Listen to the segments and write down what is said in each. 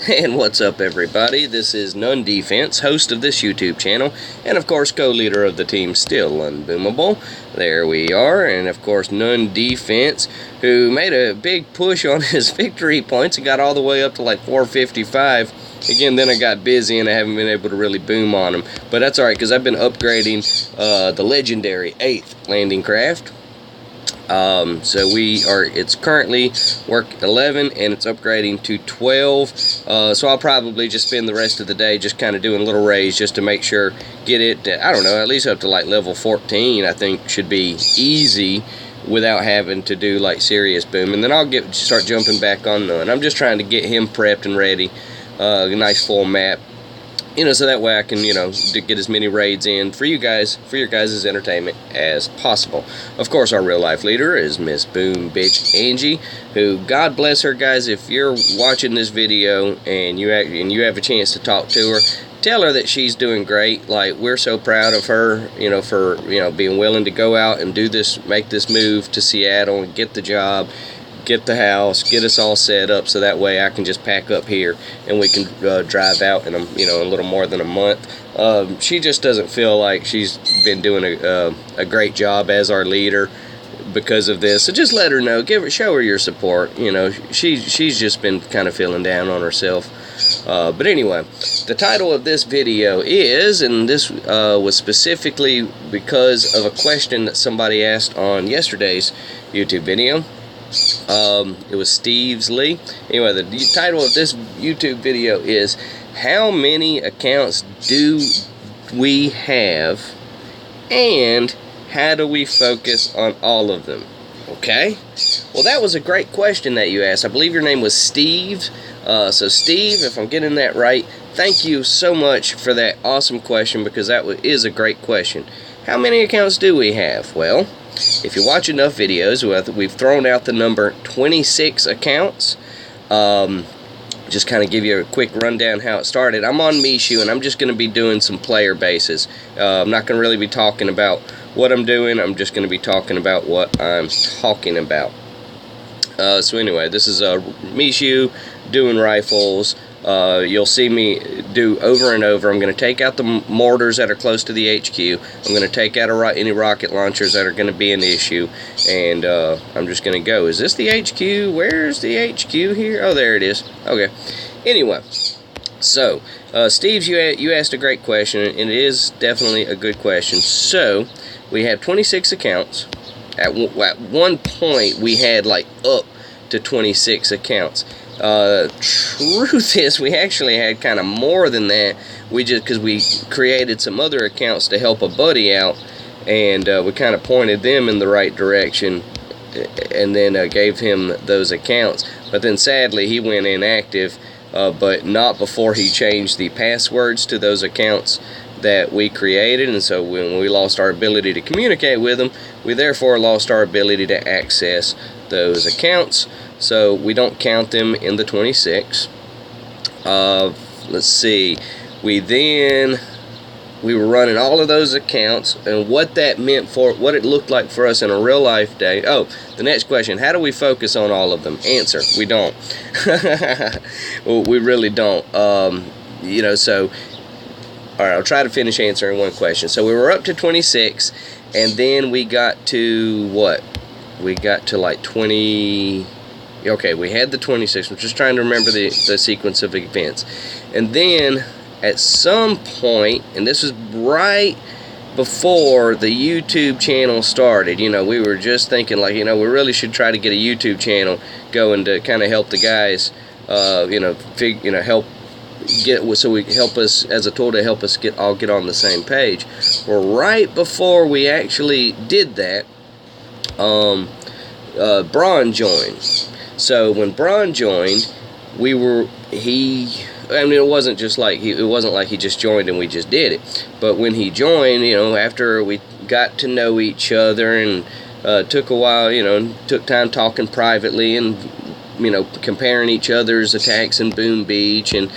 And what's up, everybody? This is None Defense, host of this YouTube channel, and of course co-leader of the team Still Unboomable. There we are, and of course None Defense, who made a big push on his victory points and got all the way up to like 455. Again, then I got busy and I haven't been able to really boom on him, but that's alright because I've been upgrading the legendary 8th landing craft. So it's currently work 11 and it's upgrading to 12, so I'll probably just spend the rest of the day just kind of doing little raids just to make sure, get it, I don't know, at least up to like level 14 I think should be easy without having to do like serious boom, and then I'll start jumping back on None. I'm just trying to get him prepped and ready, a nice full map, so that way I can, get as many raids in for you guys, for your guys' entertainment as possible. Of course, our real life leader is Miss Boom Bitch Angie, who, God bless her, guys. If you're watching this video and you have a chance to talk to her, tell her that she's doing great. Like, we're so proud of her, for being willing to go out and do this, make this move to Seattle and get the job, get the house, get us all set up, so that way I can just pack up here and we can drive out in a little more than a month. She just doesn't feel like she's been doing a great job as our leader because of this. So just let her know, show her your support. She's just been kind of feeling down on herself. But anyway, the title of this video is, and this was specifically because of a question that somebody asked on yesterday's YouTube video. It was Steve's Lee. Anyway, the title of this YouTube video is, how many accounts do we have and how do we focus on all of them? Okay, well, that was a great question that you asked. I believe your name was Steve. So Steve, if I'm getting that right, thank you so much for that awesome question, because that is a great question. How many accounts do we have? Well, if you watch enough videos, we've thrown out the number 26 accounts. Just kind of give you a quick rundown how it started. I'm on Mishu, and I'm just going to be doing some player bases. I'm not going to really be talking about what I'm doing. I'm just going to be talking about what I'm talking about. So anyway, this is Mishu doing rifles. You'll see me do over and over. I'm going to take out the mortars that are close to the HQ. I'm going to take out any rocket launchers that are going to be an issue. And I'm just going to go. Is this the HQ? Where's the HQ here? Oh, there it is. Okay. Anyway, so Steve, you asked a great question, and it is definitely a good question. So we have 26 accounts. At one point, we had like up to 26 accounts. Truth is, we actually had kind of more than that. Because we created some other accounts to help a buddy out, and we kind of pointed them in the right direction, and then gave him those accounts. But then sadly, he went inactive, but not before he changed the passwords to those accounts that we created, and so when we lost our ability to communicate with them, we therefore lost our ability to access those accounts. So we don't count them in the 26. Let's see. We were running all of those accounts, and what that meant for, what it looked like for us in a real life day. Oh, the next question, how do we focus on all of them? Answer, we don't. Well, we really don't. So, alright, I'll try to finish answering one question. So we were up to 26, and then we got to what? We got to like 20... Okay, we had the 26. I'm just trying to remember the sequence of events. And then, at some point, and this was right before the YouTube channel started, we were just thinking, like, we really should try to get a YouTube channel going to kind of help the guys, help get, so we help us, as a tool to help us all get on the same page. Well, right before we actually did that, Braun joined. So when Braun joined, it wasn't just like it wasn't like he just joined and we just did it. But when he joined, after we got to know each other and took a while, took time talking privately and comparing each other's attacks in Boom Beach and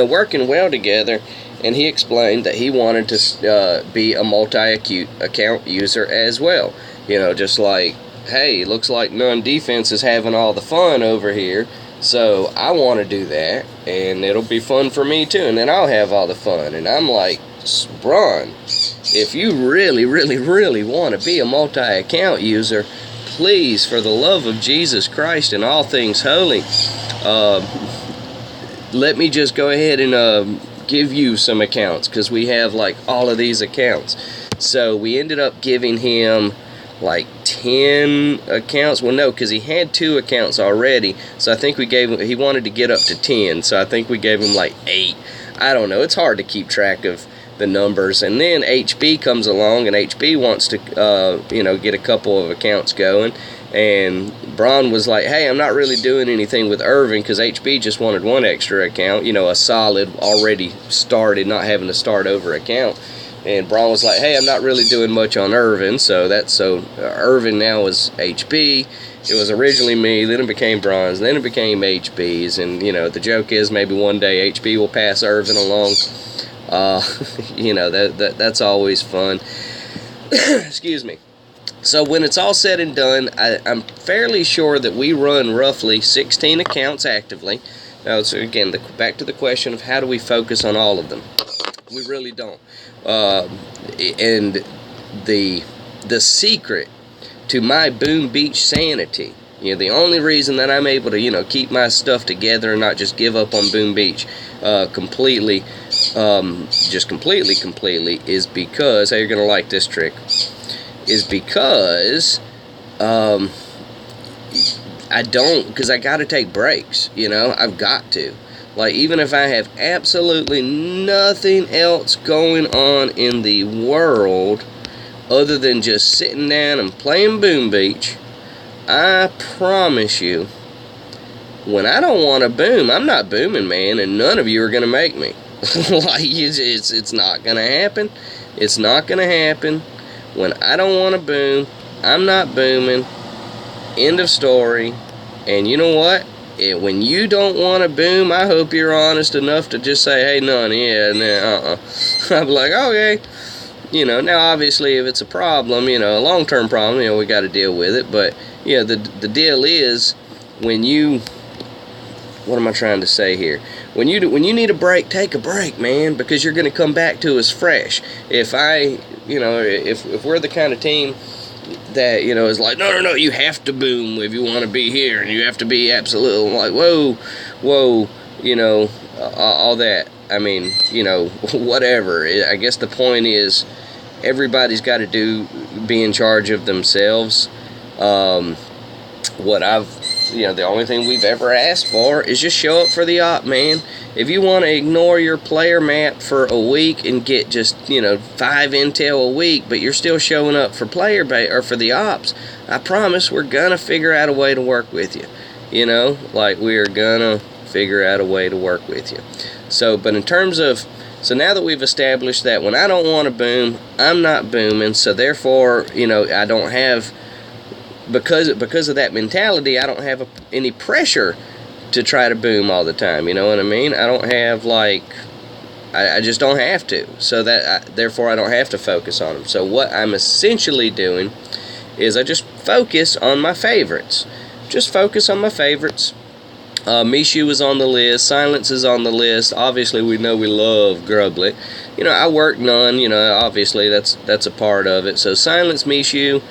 working well together. And he explained that he wanted to be a multi-account user as well. Just like, hey, looks like None Defense is having all the fun over here. So I want to do that, and it'll be fun for me too, and then I'll have all the fun. And I'm like, Bron, if you really, really, really want to be a multi-account user, please, for the love of Jesus Christ and all things holy, let me just go ahead and give you some accounts, because we have like all of these accounts. So we ended up giving him like 10 accounts. Well, no, because he had 2 accounts already, so I think we gave him, he wanted to get up to 10, so I think we gave him like 8. I don't know, it's hard to keep track of the numbers. And then HB comes along, and HB wants to get a couple of accounts going, and Bron was like, hey, I'm not really doing anything with Irvin, because HB just wanted 1 extra account, a solid, already started, not having to start over account. And Bron was like, hey, I'm not really doing much on Irvin, so Irvin now is HB. It was originally me, then it became Bron's, then it became HB's, and the joke is maybe one day HB will pass Irvin along. That's always fun. Excuse me. So when it's all said and done, I'm fairly sure that we run roughly 16 accounts actively. Now, so again, back to the question of how do we focus on all of them? We really don't. And the secret to my Boom Beach sanity, the only reason that I'm able to, keep my stuff together and not just give up on Boom Beach completely, is because, hey, you're going to like this trick, is because because I got to take breaks, I've got to. Like, even if I have absolutely nothing else going on in the world other than just sitting down and playing Boom Beach, I promise you, when I don't want to boom, I'm not booming, man, and none of you are going to make me. Like, it's not going to happen. It's not going to happen. When I don't want to boom, I'm not booming. End of story. And you know what? When you don't want to boom, I hope you're honest enough to just say, hey, none, yeah, nah, I'm like, okay. Now obviously if it's a problem, a long-term problem, we got to deal with it. But, the deal is, when you, what am I trying to say here? When you need a break, take a break, man, because you're going to come back to us fresh. If if we're the kind of team that, is like, no, you have to boom if you want to be here, and you have to be absolute, like, whoa, all that. I mean, whatever. I guess the point is, everybody's got to be in charge of themselves. The only thing we've ever asked for is just show up for the op, man. If you want to ignore your player map for a week and get just, 5 intel a week, but you're still showing up for or for the ops, I promise we're gonna figure out a way to work with you. We're gonna figure out a way to work with you. So, but in terms of, so now that we've established that when I don't want to boom, I'm not booming, so therefore, I don't have, because of that mentality, I don't have any pressure to try to boom all the time, you know what I mean? I don't have, I just don't have to, so therefore I don't have to focus on them. So what I'm essentially doing is I just focus on my favorites. Just focus on my favorites. Mishu is on the list, Silence is on the list. Obviously we know we love Grublet. I work none, obviously that's a part of it. So Silence, Mishu,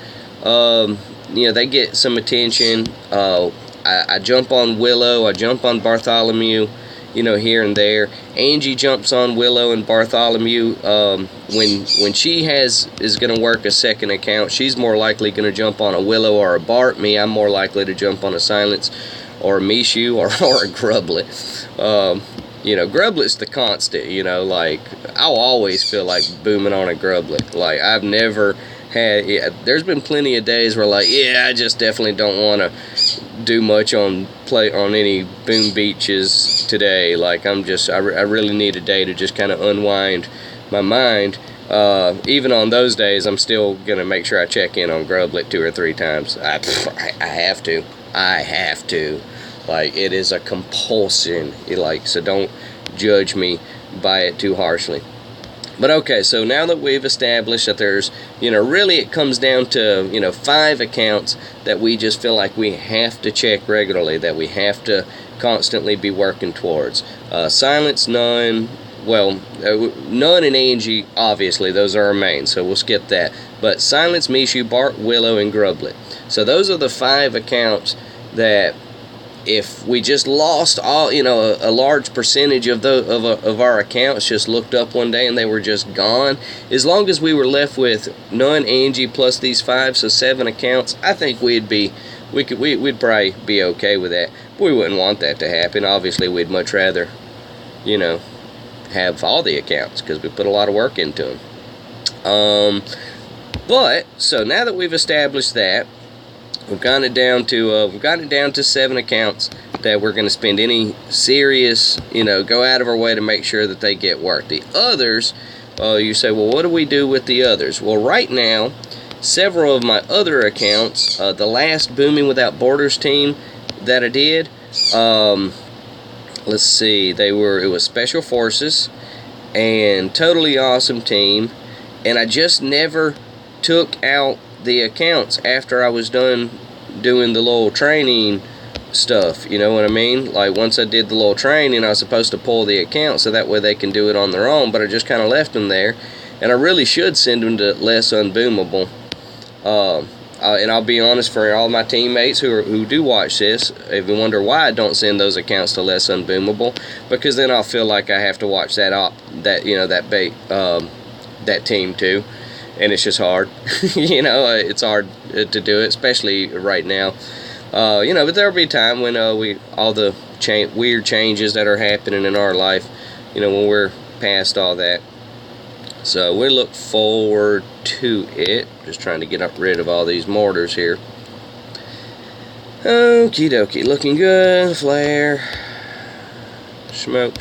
they get some attention. I jump on Willow, I jump on Bartholomew, here and there. Angie jumps on Willow and Bartholomew. When she is going to work a second account, she's more likely going to jump on a Willow or a Bart. Me, I'm more likely to jump on a Silence or a Mishu or a Grublet. Grublet's the constant, I'll always feel like booming on a Grublet. I've never had, there's been plenty of days where I just definitely don't want to do much on any Boom Beaches today. I really need a day to just kind of unwind my mind. Even on those days, I'm still gonna make sure I check in on Grublet 2 or 3 times. I have to. It is a compulsion. So don't judge me by it too harshly. But okay, so now that we've established that there's, really it comes down to, 5 accounts that we just feel like we have to check regularly, that we have to constantly be working towards. Silence, None, well, None and Angie, obviously, those are our main, so we'll skip that. But Silence, Mishu, Bart, Willow, and Grublet. So those are the 5 accounts that if we just lost all, a large percentage of our accounts just looked up one day and they were just gone, as long as we were left with None, Angie, plus these 5, so 7 accounts, I think we'd probably be okay with that. But we wouldn't want that to happen. Obviously, we'd much rather, have all the accounts because we put a lot of work into them. But so now that we've established that, we've gotten it down to 7 accounts that we're going to spend any serious, go out of our way to make sure that they get work. The others, you say, well, what do we do with the others? Well, right now, several of my other accounts, the last Booming Without Borders team that I did, let's see, it was Special Forces and Totally Awesome Team, and I just never took out the accounts after I was done doing the little training stuff, you know what I mean? Like once I did the little training, I was supposed to pull the account so that way they can do it on their own, but I just kind of left them there, and I really should send them to Less Unboomable. And I'll be honest, for all my teammates who do watch this, if you wonder why I don't send those accounts to Less Unboomable, because then I'll feel like I have to watch that team too. And it's just hard. It's hard to do it, especially right now. But there'll be a time when all the weird changes that are happening in our life, when we're past all that. So we look forward to it. Just trying to get rid of all these mortars here. Okie dokie, looking good. Flare. Smoke.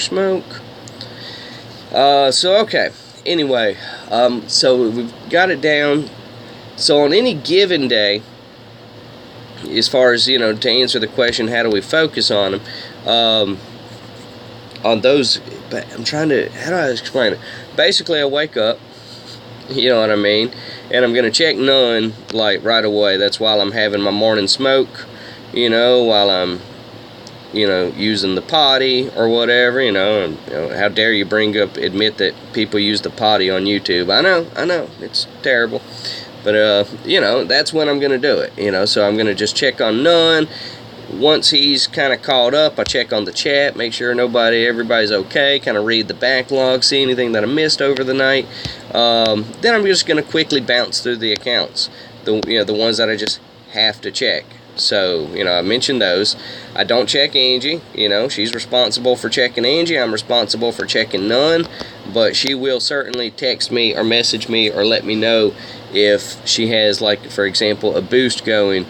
So okay. Anyway, so we've got it down. So on any given day, as far as, to answer the question, how do we focus on them? On those, how do I explain it? Basically, I wake up, you know what I mean, and I'm going to check None, like, right away. That's while I'm having my morning smoke, while I'm, using the potty or whatever, and, how dare you admit that people use the potty on YouTube. I know, it's terrible. But, that's when I'm going to do it, so I'm going to just check on None. Once he's kind of caught up, I check on the chat, make sure everybody's okay, kind of read the backlog, see anything that I missed over the night. Then I'm just going to quickly bounce through the accounts, the ones that I just have to check. So, I mentioned those. I don't check Angie, she's responsible for checking Angie. I'm responsible for checking None, but she will certainly text me or message me or let me know if she has, like, for example, a boost going,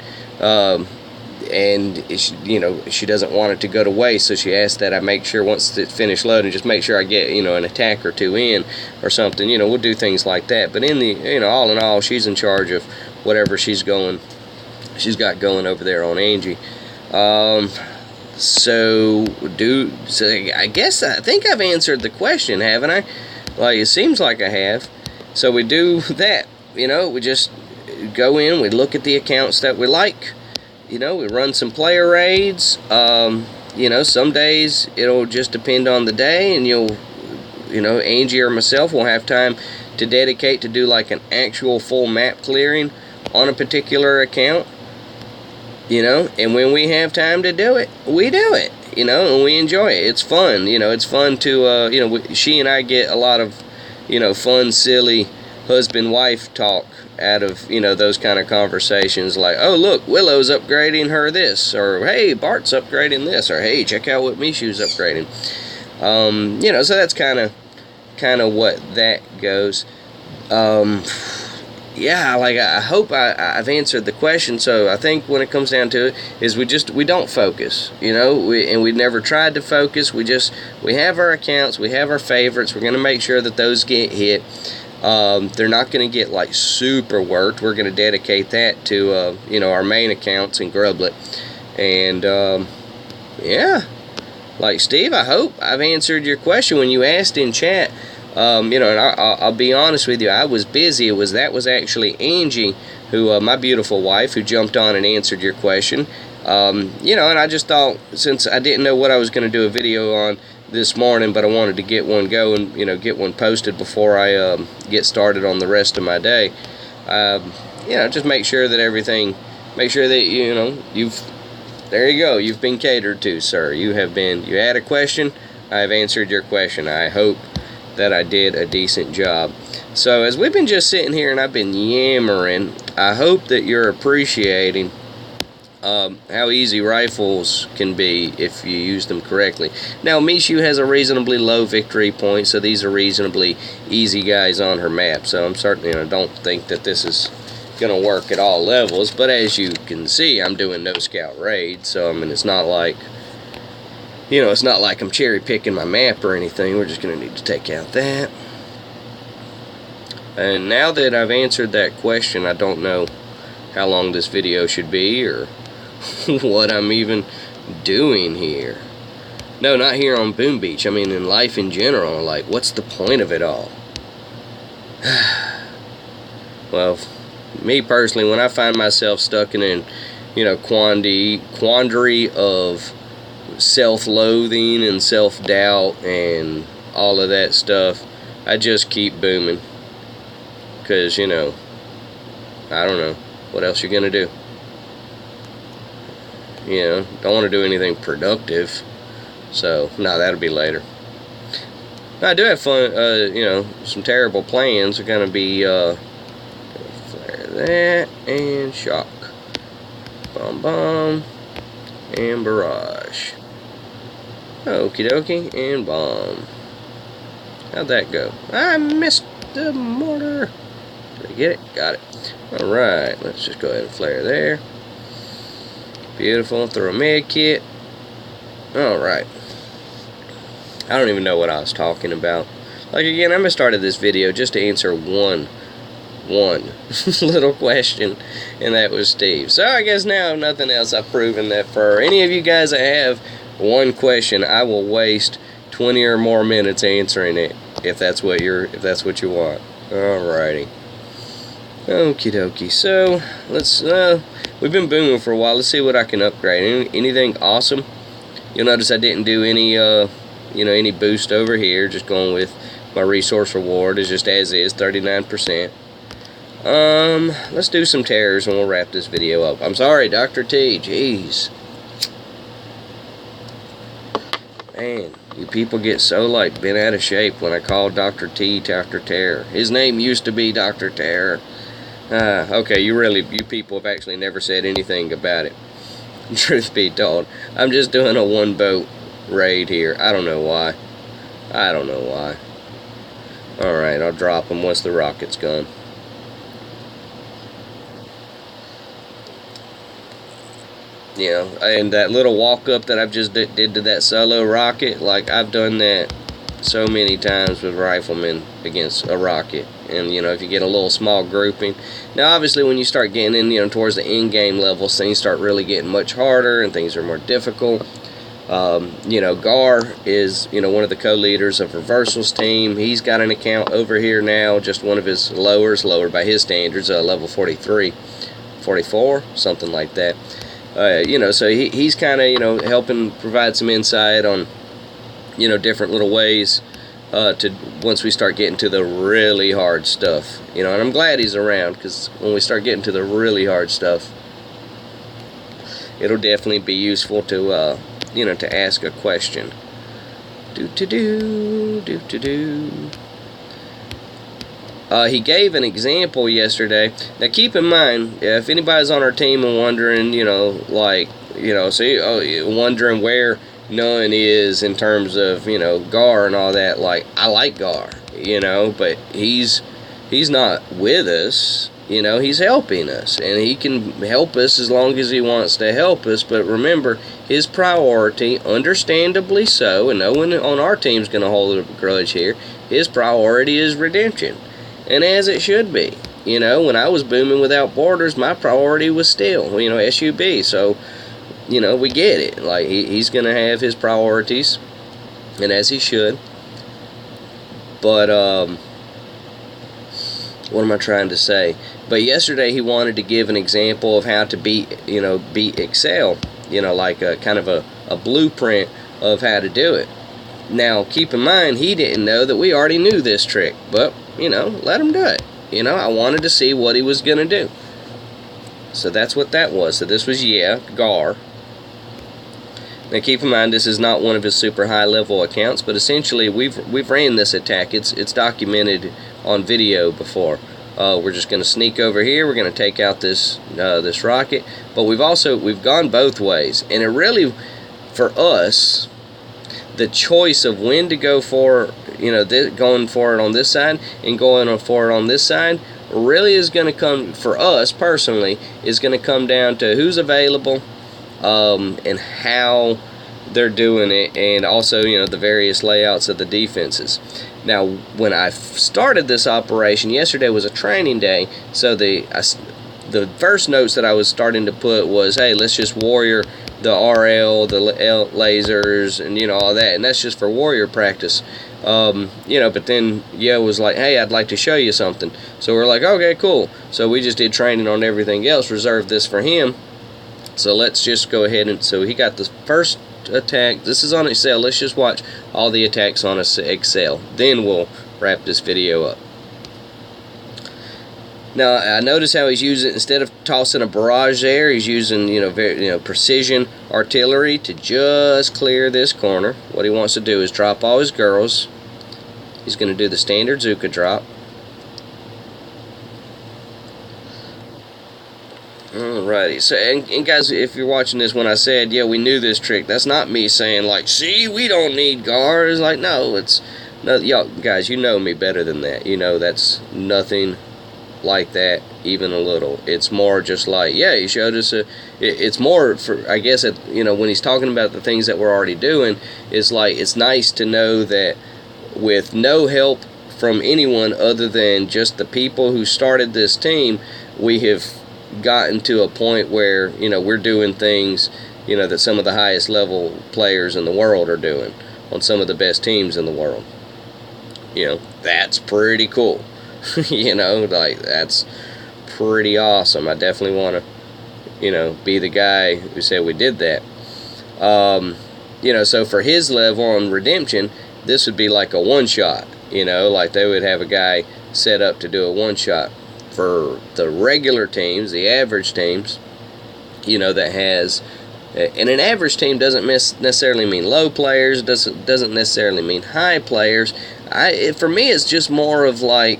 and she doesn't want it to go to waste, so she asked that I make sure once it's finished loading, just make sure I get an attack or 2 in or something. We'll do things like that. But in the all in all, she's in charge of whatever she's got going over there on Angie. So I think I've answered the question, haven't I? Like, it seems like I have. So we do that. We just go in, we look at the accounts that we like. We run some player raids. Some days it'll just depend on the day, and Angie or myself will have time to dedicate to do like an actual full map clearing on a particular account. And when we have time to do it, we do it. And we enjoy it. It's fun. It's fun to she and I get a lot of fun, silly husband-wife talk out of those kind of conversations, like, oh look, Willow's upgrading her this, or hey, Bart's upgrading this, or hey, check out what Mishu's upgrading. So that's kind of what that goes. I hope I've answered the question. So I think when it comes down to it is we don't focus, we never tried to focus. We have our accounts, we have our favorites, we're going to make sure that those get hit. They're not going to get like super worked. We're going to dedicate that to our main accounts in Grublet. And like, Steve, I hope I've answered your question when you asked in chat You know, and I'll be honest with you, I was busy. That was actually Angie, who my beautiful wife, who jumped on and answered your question. You know, and I just thought, since I didn't know what I was going to do a video on this morning, but I wanted to get one going, you know, get one posted before I get started on the rest of my day. You know, just make sure that you know, there you go, you've been catered to, sir. You had a question, I've answered your question. I hope that I did a decent job. So as we've been just sitting here and I've been yammering, I hope that you're appreciating how easy rifles can be if you use them correctly. Now, Mishu has a reasonably low victory point, so these are reasonably easy guys on her map. So I'm certainly, you know, don't think that this is going to work at all levels. But as you can see, I'm doing no scout raid, so I mean, it's not like, you know, it's not like I'm cherry picking my map or anything. We're just going to need to take out that. And now that I've answered that question, I don't know how long this video should be or what I'm even doing here. No, not here on Boom Beach. I mean, in life in general. Like, what's the point of it all? Well, me personally, when I find myself stuck in an, you know, quandary of self-loathing and self-doubt and all of that stuff, I just keep booming. Because, you know, I don't know what else you're gonna do. You know, don't want to do anything productive. So, no, that'll be later. I do have fun, you know, some terrible plans are gonna be, flare that, and shock. Bomb bomb, and barrage. Okie dokie, and bomb. How'd that go? I missed the mortar. Did I get it? Got it. Alright, let's just go ahead and flare there. Beautiful. Throw a med kit. Alright. I don't even know what I was talking about. Like, again, I started this video just to answer one little question, and that was Steve. So I guess now, if nothing else, I've proven that for any of you guys that have one question, I will waste 20 or more minutes answering it if that's what you want. Alrighty. Okie dokie. So let's we've been booming for a while. Let's see what I can upgrade. Anything awesome? You'll notice I didn't do any you know, any boost over here. Just going with my resource reward is just as is, 39%. Let's do some terrors and we'll wrap this video up. I'm sorry, Dr. T. Jeez. Man, you people get so, like, bent out of shape when I call Dr. T Dr. Terror. His name used to be Dr. Terror. Okay, you people have actually never said anything about it. Truth be told, I'm just doing a one boat raid here. I don't know why. Alright, I'll drop them once the rocket's gone. You know, and that little walk up that I've just did to that solo rocket, like, I've done that so many times with riflemen against a rocket. And, you know, if you get a little small grouping. Now, obviously, when you start getting in, you know, towards the end game levels, things start really getting much harder and things are more difficult. You know, Gar is, you know, one of the co-leaders of Reversal's team. He's got an account over here now, just one of his lowered by his standards, level 43, 44, something like that. You know, so he's kind of, you know, helping provide some insight on, you know, different little ways to once we start getting to the really hard stuff. You know, and I'm glad he's around, because when we start getting to the really hard stuff, it'll definitely be useful to, you know, to ask a question. He gave an example yesterday. Now, keep in mind, if anybody's on our team and wondering, you know, like, you know, wondering where None is in terms of, you know, Gar and all that, like, I like Gar, you know, but he's not with us, you know, he's helping us, and he can help us as long as he wants to help us. But remember, his priority, understandably so, and no one on our team's going to hold a grudge here, his priority is redemption. And as it should be. You know, when I was booming Without Borders, my priority was still, you know, SUB. So, you know, we get it. Like, he's going to have his priorities, and as he should. But what am I trying to say? But yesterday he wanted to give an example of how to beat Excel, like a kind of a blueprint of how to do it. Now, keep in mind, he didn't know that we already knew this trick, but, let him do it. I wanted to see what he was going to do. So that's what that was. So this was, Gar. Now, keep in mind, this is not one of his super high-level accounts, but essentially, we've ran this attack. It's documented on video before. We're just going to sneak over here. We're going to take out this rocket, but we've gone both ways, and it really, for us, the choice of when to go for, going for it on this side and going for it on this side really is going to come, for us personally, is going to come down to who's available and how they're doing it, and also, the various layouts of the defenses. Now, when I started this operation, yesterday was a training day, so the first notes that I was starting to put was, hey, let's just warrior the RL, the lasers, and all that, and that's just for warrior practice. But then was like, hey, I'd like to show you something. So we're like, okay, cool. So we just did training on everything else, reserved this for him. So let's just go ahead and, so he got the first attack. This is on Excel. Let's just watch all the attacks on Excel. Then we'll wrap this video up. Now, I notice how he's using, instead of tossing a barrage there, he's using, very, precision artillery to just clear this corner. What he wants to do is drop all his girls. He's going to do the standard Zuka drop. Alrighty, so, and guys, if you're watching this when I said, we knew this trick, that's not me saying, like, see, we don't need Gar. It's like, no, y'all, guys, you know me better than that. That's nothing like that, even a little. It's more just like, he showed us it's more for, I guess, when he's talking about the things that we're already doing, it's like, it's nice to know that with no help from anyone other than just the people who started this team, we have gotten to a point where, we're doing things, that some of the highest level players in the world are doing on some of the best teams in the world. That's pretty cool. Like, that's pretty awesome. I definitely want to, be the guy who said we did that. So for his level on Redemption, this would be like a one-shot, like they would have a guy set up to do a one-shot. For the regular teams, the average teams, that has, and an average team doesn't necessarily mean low players, doesn't necessarily mean high players. For me, it's just more of like,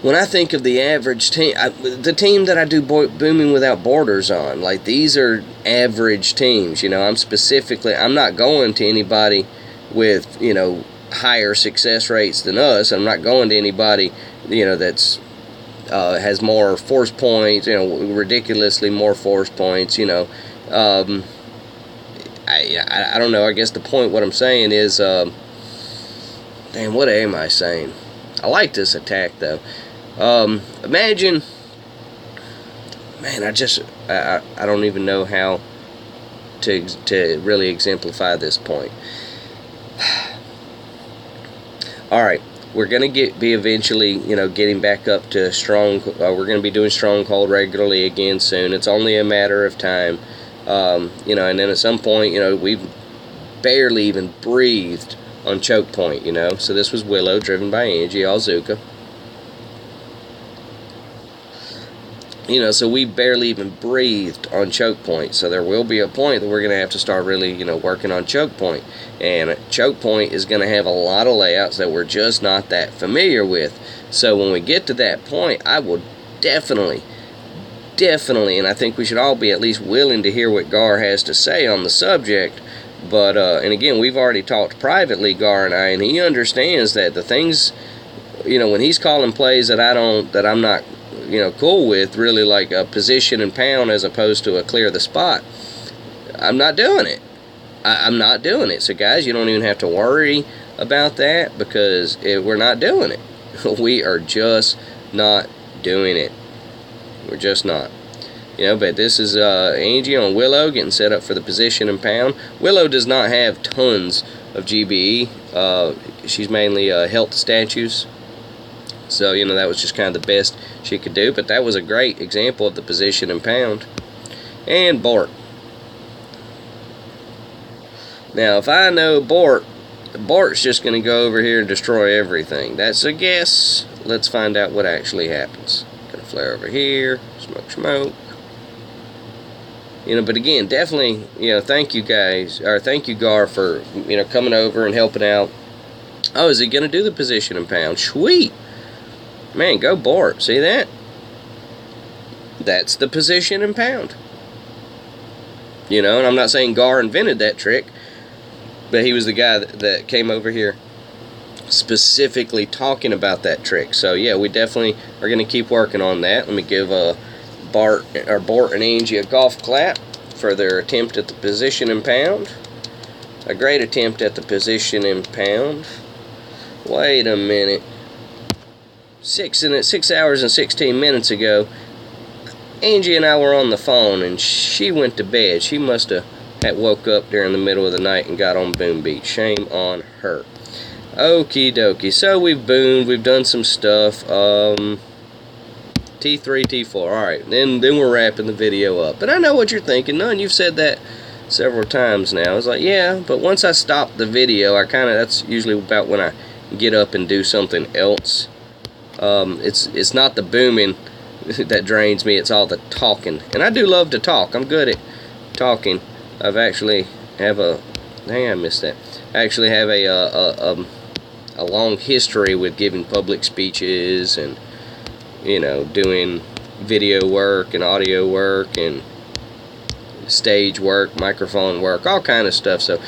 when I think of the average team, the team that I do Booming Without Borders on, like, these are average teams. I'm not going to anybody with, higher success rates than us. I'm not going to anybody, that's has more force points, ridiculously more force points, I don't know. I guess the point, what I'm saying is, damn, what am I saying? I like this attack, though. Imagine, man, I don't even know how to really exemplify this point. Alright, we're going to be eventually, getting back up to strong. We're going to be doing Stronghold regularly again soon. It's only a matter of time. And then at some point, we've barely even breathed on Choke Point, So this was Willow, driven by Angie, all Zuka. So we barely even breathed on Choke Point. So there will be a point that we're going to have to start really, working on Choke Point. And Choke Point is going to have a lot of layouts that we're just not that familiar with. So when we get to that point, I will definitely, and I think we should all be at least willing to hear what Gar has to say on the subject. But, and again, we've already talked privately, Gar and I, and he understands that the things, when he's calling plays that I'm not, cool with, really like a position and pound as opposed to a clear the spot, I'm not doing it. I'm not doing it. So guys, you don't even have to worry about that, because we're not doing it. We are just not doing it. We're just not. You know, but this is Angie on Willow getting set up for the position and pound. Willow does not have tons of GBE. She's mainly health statues. So, you know, that was just kind of the best she could do. But that was a great example of the position and pound. And Bort. Now, if I know Bort's just going to go over here and destroy everything. That's a guess. Let's find out what actually happens. Gonna flare over here. Smoke. You know, but again, definitely, you know, thank you guys, or thank you, Gar, for, you know, coming over and helping out. Oh, is he going to do the position and pound? Sweet. Man, go Bort. See that? That's the position and pound. You know, and I'm not saying Gar invented that trick, but he was the guy that came over here specifically talking about that trick. So, yeah, we definitely are going to keep working on that. Let me give Bort and Angie a golf clap for their attempt at the position and pound. A great attempt at the position and pound. Wait a minute. 6 hours and 16 minutes ago, Angie and I were on the phone and she went to bed. She must have woke up during the middle of the night and got on Boom Beat. Shame on her. Okie dokie. So we've boomed. We've done some stuff. T3, T4. Alright, then we're wrapping the video up. But I know what you're thinking. None, you've said that several times now. It's like, yeah, but once I stop the video, that's usually about when I get up and do something else. It's not the booming that drains me, it's all the talking. And I do love to talk. I'm good at talking. I've actually have a... Dang, I missed that. I actually have a long history with giving public speeches and, you know, doing video work and audio work and stage work, microphone work, all kind of stuff. So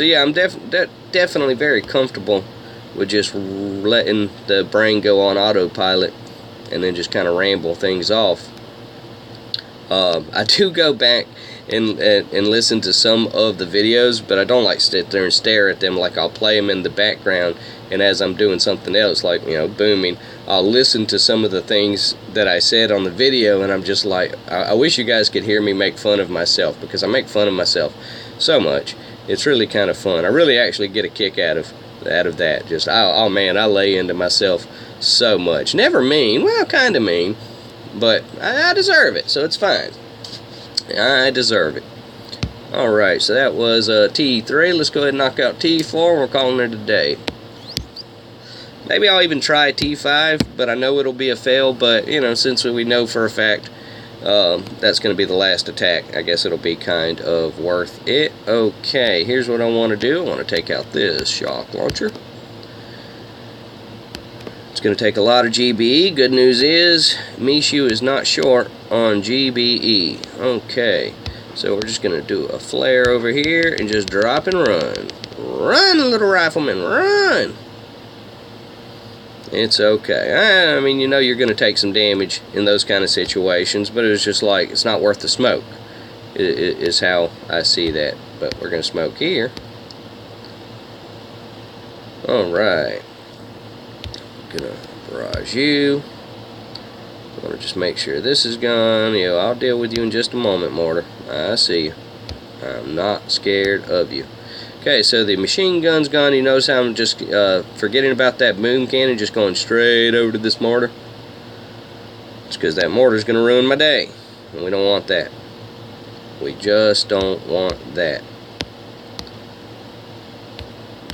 yeah, I'm definitely very comfortable with just letting the brain go on autopilot and then just kind of ramble things off. I do go back and listen to some of the videos, but I don't like sit there and stare at them. Like, I'll play them in the background, and as I'm doing something else, like, you know, booming, I'll listen to some of the things that I said on the video, and I'm just like, I wish you guys could hear me make fun of myself, because I make fun of myself so much. It's really kind of fun. I really actually get a kick out of that. Just, oh man, I lay into myself so much. Never mean, well, kind of mean, but I deserve it, so it's fine. I deserve it. Alright, so that was T3. Let's go ahead and knock out T4. We're calling it a day. Maybe I'll even try T5, but I know it'll be a fail. But, you know, since we know for a fact that's going to be the last attack, I guess it'll be kind of worth it. Okay, here's what I want to do. I want to take out this shock launcher. It's going to take a lot of GBE. Good news is, Mishu is not short on GBE. Okay, so we're just going to do a flare over here and just drop and run. Run, little rifleman, run! It's okay. I mean, you know you're going to take some damage in those kind of situations, but it's just like, it's not worth the smoke, is how I see that. But we're going to smoke here. Alright. Gonna barrage you. I want to just make sure this is gone. You know, I'll deal with you in just a moment, mortar. I see you. I'm not scared of you. Okay, so the machine gun's gone. You notice how I'm just forgetting about that boom cannon, just going straight over to this mortar. It's because that mortar's going to ruin my day, and we don't want that. We just don't want that.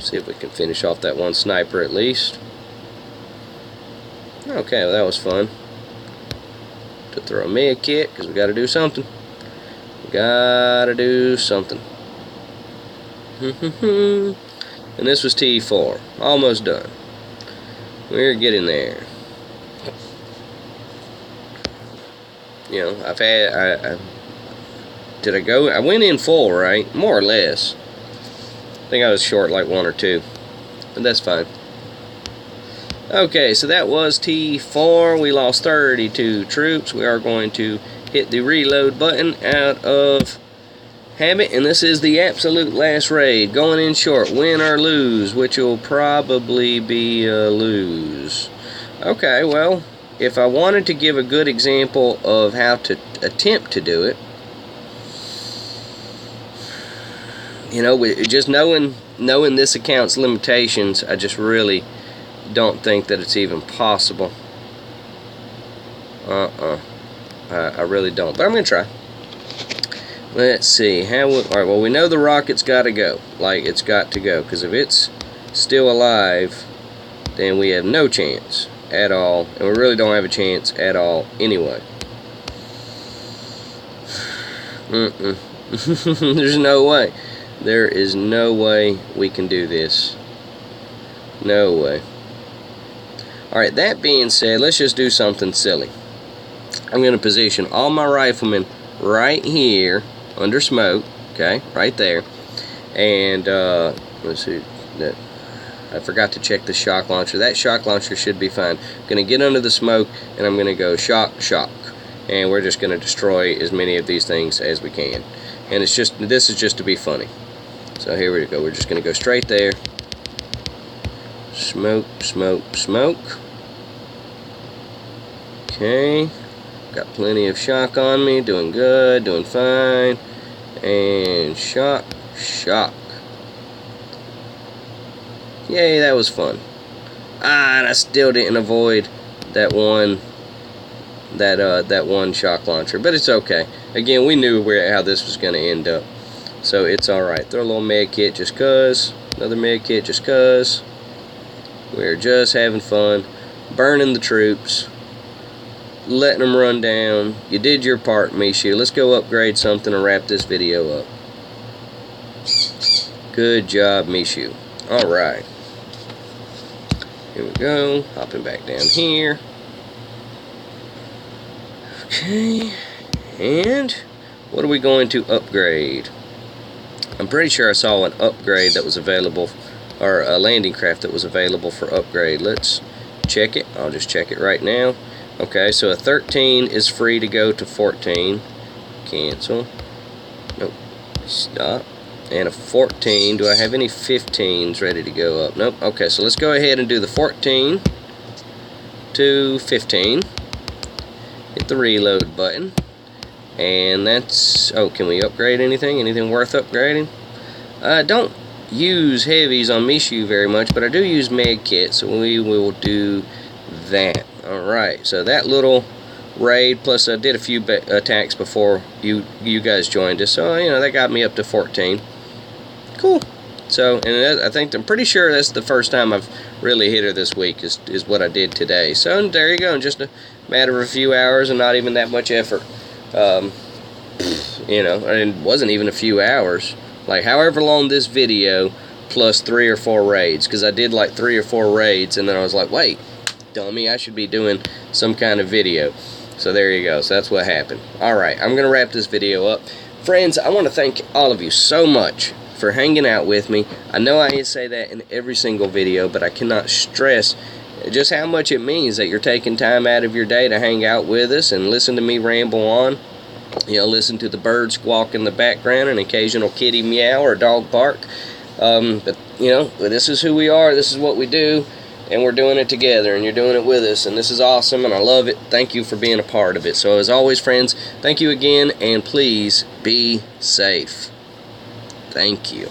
See if we can finish off that one sniper at least. Okay, well, that was fun. To throw me a kit, because we got to do something. Gotta do something. And this was T4. Almost done. We're getting there. You know, did I go? I went in full, right? More or less. I think I was short like 1 or 2. But that's fine. Okay, so that was T4. We lost 32 troops. We are going to hit the reload button out of habit, and this is the absolute last raid. Going in short, win or lose, which will probably be a lose. Okay, well, if I wanted to give a good example of how to attempt to do it, you know, just knowing this account's limitations, I just really don't think that it's even possible. I really don't, but I'm gonna try. Let's see how. All right. Well, we know the rocket's got to go. Like, it's got to go, because if it's still alive, then we have no chance at all, and we really don't have a chance at all anyway. There's no way. There is no way we can do this. No way. Alright, that being said, let's just do something silly. I'm going to position all my riflemen right here under smoke, okay, right there. And let's see, that I forgot to check the shock launcher. That shock launcher should be fine. I'm going to get under the smoke, and I'm going to go shock, shock. And we're just going to destroy as many of these things as we can. And it's just, this is just to be funny. So here we go. We're just going to go straight there. Smoke, smoke, smoke. Okay. Got plenty of shock on me. Doing good, doing fine. And shock, shock. Yay, that was fun. And I still didn't avoid that one shock launcher, but it's okay. Again, we knew how this was going to end up, so it's alright. Throw a little med kit just cuz. Another med kit just cuz. We're just having fun, burning the troops, letting them run down. You did your part, Mishu. Let's go upgrade something and wrap this video up. Good job, Mishu. Alright. Here we go. Hopping back down here. Okay. And what are we going to upgrade? I'm pretty sure I saw an upgrade that was available, or a landing craft that was available for upgrade. Let's check it. I'll just check it right now. Okay, so a 13 is free to go to 14. Cancel. Nope. Stop. And a 14. Do I have any 15s ready to go up? Nope. Okay, so let's go ahead and do the 14 to 15. Hit the reload button. And that's... Oh, can we upgrade anything? Anything worth upgrading? I don't use heavies on Mishu very much, but I do use med kit, so we will do that. Alright, so that little raid, plus I did a few attacks before you guys joined us, so you know, that got me up to 14. Cool. So, and I'm pretty sure that's the first time I've really hit her this week, is what I did today. So there you go, in just a matter of a few hours and not even that much effort. You know, it wasn't even a few hours. Like, however long this video plus 3 or 4 raids, because I did like 3 or 4 raids, and then I was like, wait, dummy, I should be doing some kind of video. So there you go. So that's what happened. Alright, I'm going to wrap this video up. Friends, I want to thank all of you so much for hanging out with me. I know I say that in every single video, but I cannot stress just how much it means that you're taking time out of your day to hang out with us and listen to me ramble on. You know, listen to the bird squawk in the background, an occasional kitty meow or dog bark. But, you know, this is who we are, this is what we do, and we're doing it together, and you're doing it with us, and this is awesome, and I love it. Thank you for being a part of it. So, as always, friends, thank you again, and please be safe. Thank you.